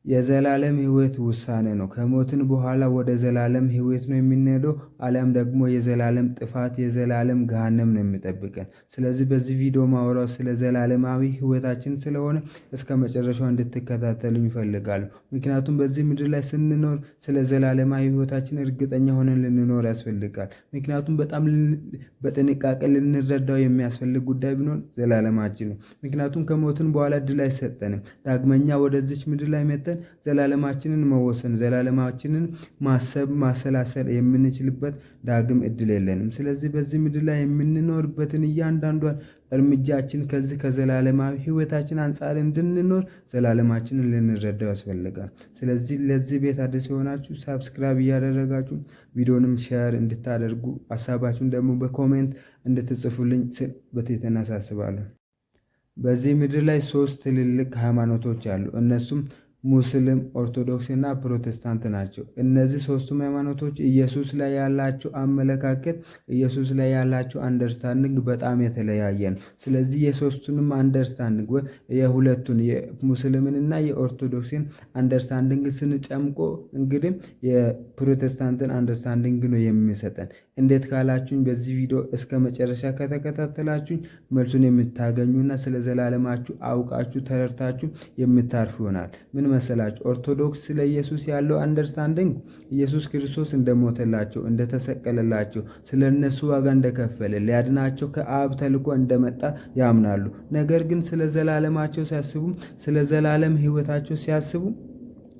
የዘላለም ህይወት ውሳኔ ነው። ከሞትን በኋላ ወደ ዘላለም ህይወት ነው የምንሄደው፣ አሊያም ደግሞ የዘላለም ጥፋት የዘላለም ገሃነም ነው የሚጠብቀን። ስለዚህ በዚህ ቪዲዮ ማውራው ስለ ዘላለማዊ ህይወታችን ስለሆነ እስከ መጨረሻው እንድትከታተሉኝ ይፈልጋሉ። ምክንያቱም በዚህ ምድር ላይ ስንኖር ስለ ዘላለማዊ ህይወታችን እርግጠኛ ሆነን ልንኖር ያስፈልጋል። ምክንያቱም በጣም በጥንቃቄ ልንረዳው የሚያስፈልግ ጉዳይ ቢኖር ዘላለማችን ነው። ምክንያቱም ከሞትን በኋላ እድል አይሰጠንም ዳግመኛ ወደዚች ምድር ላይ መጥተን ዘላለማችንን መወሰን ዘላለማችንን ማሰብ ማሰላሰል የምንችልበት ዳግም እድል የለንም። ስለዚህ በዚህ ምድር ላይ የምንኖርበትን እያንዳንዷን እርምጃችን ከዚህ ከዘላለማዊ ህይወታችን አንጻር እንድንኖር ዘላለማችንን ልንረዳው ያስፈልጋል። ስለዚህ ለዚህ ቤት አዲስ የሆናችሁ ሰብስክራይብ እያደረጋችሁ ቪዲዮንም ሼር እንድታደርጉ ሀሳባችሁን ደግሞ በኮሜንት እንድትጽፉልኝ በትህትና አሳስባለሁ። በዚህ ምድር ላይ 3 ትልልቅ ሃይማኖቶች አሉ። እነሱም ሙስሊም፣ ኦርቶዶክስ እና ፕሮቴስታንት ናቸው። እነዚህ ሶስቱም ሃይማኖቶች ኢየሱስ ላይ ያላቸው አመለካከት ኢየሱስ ላይ ያላቸው አንደርስታንዲንግ በጣም የተለያየ ነው። ስለዚህ የሶስቱንም አንደርስታንዲንግ የሁለቱን የሙስሊምን እና የኦርቶዶክስን አንደርስታንዲንግ ስንጨምቆ እንግዲህ የፕሮቴስታንትን አንደርስታንዲንግ ነው የሚሰጠን። እንዴት ካላችሁኝ በዚህ ቪዲዮ እስከ መጨረሻ ከተከታተላችሁኝ መልሱን የምታገኙና ስለ ዘላለማችሁ አውቃችሁ ተረድታችሁ የምታርፉ ይሆናል። ምን መሰላችሁ? ኦርቶዶክስ ስለ ኢየሱስ ያለው አንደርስታንዲንግ ኢየሱስ ክርስቶስ እንደሞተላቸው እንደተሰቀለላቸው ስለ እነሱ ዋጋ እንደከፈለ ሊያድናቸው ከአብ ተልኮ እንደመጣ ያምናሉ። ነገር ግን ስለ ዘላለማቸው ሲያስቡ ስለ ዘላለም ህይወታቸው ሲያስቡ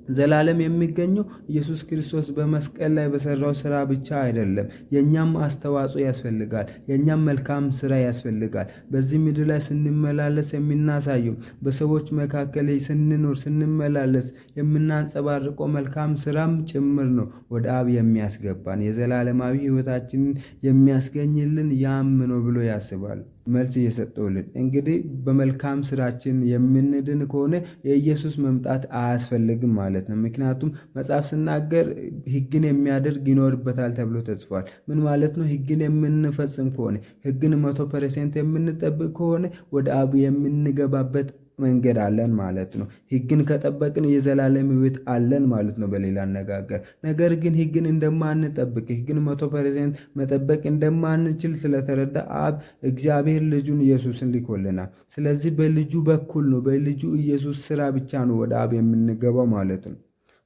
ዘላለም የሚገኘው ኢየሱስ ክርስቶስ በመስቀል ላይ በሰራው ስራ ብቻ አይደለም። የኛም አስተዋጽኦ ያስፈልጋል። የኛም መልካም ስራ ያስፈልጋል። በዚህ ምድር ላይ ስንመላለስ የምናሳየው በሰዎች መካከል ስንኖር ስንመላለስ የምናንጸባርቀው መልካም ስራም ጭምር ነው ወደ አብ የሚያስገባን የዘላለማዊ ህይወታችንን የሚያስገኝልን ያም ነው ብሎ ያስባል። መልስ እየሰጠውልን እንግዲህ በመልካም ስራችን የምንድን ከሆነ የኢየሱስ መምጣት አያስፈልግም ማለት ነው። ምክንያቱም መጽሐፍ ሲናገር ህግን የሚያደርግ ይኖርበታል ተብሎ ተጽፏል። ምን ማለት ነው? ህግን የምንፈጽም ከሆነ ህግን 100% የምንጠብቅ ከሆነ ወደ አብ የምንገባበት መንገድ አለን ማለት ነው። ህግን ከጠበቅን የዘላለም ህይወት አለን ማለት ነው በሌላ አነጋገር። ነገር ግን ህግን እንደማንጠብቅ ህግን 100% መጠበቅ እንደማንችል ስለተረዳ አብ እግዚአብሔር ልጁን ኢየሱስን ልኮልናል። ስለዚህ በልጁ በኩል ነው በልጁ ኢየሱስ ስራ ብቻ ነው ወደ አብ የምንገባው ማለት ነው።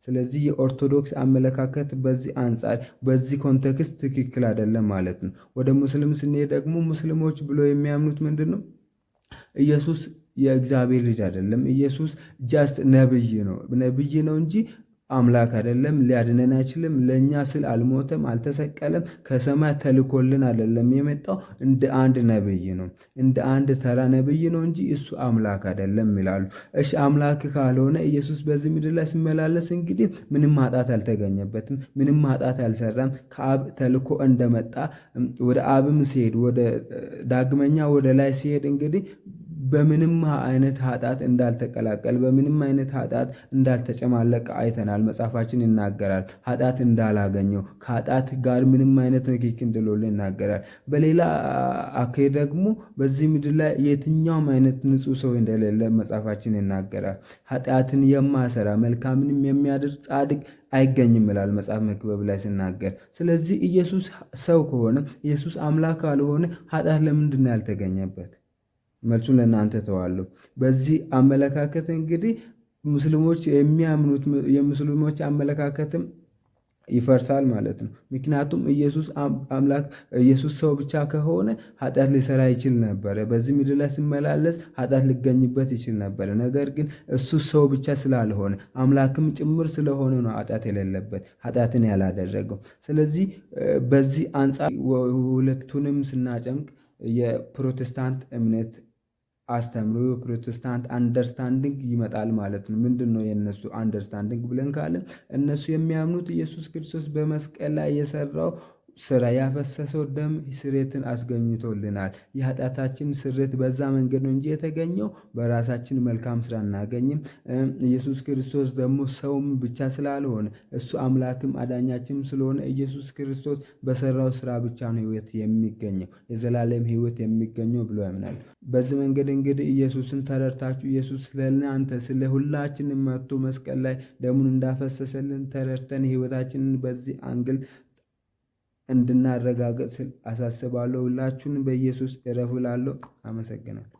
ስለዚህ የኦርቶዶክስ አመለካከት በዚህ አንጻር በዚህ ኮንቴክስት ትክክል አይደለም ማለት ነው። ወደ ሙስሊም ስንሄድ ደግሞ ሙስሊሞች ብሎ የሚያምኑት ምንድነው? ኢየሱስ የእግዚአብሔር ልጅ አይደለም። ኢየሱስ ጃስት ነብይ ነው እንጂ አምላክ አይደለም። ሊያድነን አይችልም። ለኛ ስል አልሞተም፣ አልተሰቀለም። ከሰማይ ተልኮልን አይደለም የመጣው። እንደ አንድ ነብይ ነው፣ እንደ አንድ ተራ ነብይ ነው እንጂ እሱ አምላክ አይደለም ይላሉ። እሺ አምላክ ካልሆነ ኢየሱስ በዚህ ምድር ላይ ሲመላለስ እንግዲህ ምንም ማጣት አልተገኘበትም፣ ምንም ማጣት አልሰራም። ከአብ ተልኮ እንደመጣ ወደ አብም ሲሄድ ወደ ዳግመኛ ወደ ላይ ሲሄድ እንግዲህ በምንም አይነት ኃጢአት እንዳልተቀላቀል በምንም አይነት ኃጢአት እንዳልተጨማለቀ አይተናል። መጽሐፋችን ይናገራል። ኃጢአት እንዳላገኘው ከኃጢአት ጋር ምንም አይነት ንክኪ እንደሌለው ይናገራል። በሌላ አካሄድ ደግሞ በዚህ ምድር ላይ የትኛውም አይነት ንጹህ ሰው እንደሌለ መጽሐፋችን ይናገራል። ኃጢአትን የማሰራ መልካምንም የሚያደርግ ጻድቅ አይገኝም ይላል መጽሐፍ መክብብ ላይ ሲናገር። ስለዚህ ኢየሱስ ሰው ከሆነ ኢየሱስ አምላክ ካልሆነ ኃጢአት ለምንድን ነው ያልተገኘበት? መልሱን ለእናንተ ተዋለሁ። በዚህ አመለካከት እንግዲህ ሙስሊሞች የሚያምኑት የሙስሊሞች አመለካከትም ይፈርሳል ማለት ነው። ምክንያቱም ኢየሱስ አምላክ ኢየሱስ ሰው ብቻ ከሆነ ኃጢአት ሊሰራ ይችል ነበር። በዚህ ምድር ላይ ሲመላለስ ኃጢአት ሊገኝበት ይችል ነበር። ነገር ግን እሱ ሰው ብቻ ስላልሆነ አምላክም ጭምር ስለሆነ ነው ኃጢአት የሌለበት ኃጢአትን ያላደረገው። ስለዚህ በዚህ አንጻር ሁለቱንም ስናጨምቅ የፕሮቴስታንት እምነት አስተምሮ የፕሮቴስታንት አንደርስታንዲንግ ይመጣል ማለት ነው። ምንድነው የነሱ አንደርስታንዲንግ ብለን ካለ እነሱ የሚያምኑት ኢየሱስ ክርስቶስ በመስቀል ላይ የሰራው ስራ ያፈሰሰው ደም ስርየትን አስገኝቶልናል። የኃጢአታችን ስርየት በዛ መንገድ ነው እንጂ የተገኘው በራሳችን መልካም ስራ አናገኝም። ኢየሱስ ክርስቶስ ደግሞ ሰውም ብቻ ስላልሆነ እሱ አምላክም አዳኛችንም ስለሆነ ኢየሱስ ክርስቶስ በሰራው ስራ ብቻ ነው ህይወት የሚገኘው፣ የዘላለም ህይወት የሚገኘው ብሎ ያምናል። በዚህ መንገድ እንግዲህ ኢየሱስን ተረድታችሁ ኢየሱስ ስለእናንተ ስለ ሁላችንም መጥቶ መስቀል ላይ ደሙን እንዳፈሰሰልን ተረድተን ህይወታችንን በዚህ አንግል እንድናረጋግጥ ስል አሳስባለሁ። ሁላችሁንም በኢየሱስ እረፉ እላለሁ። አመሰግናለሁ።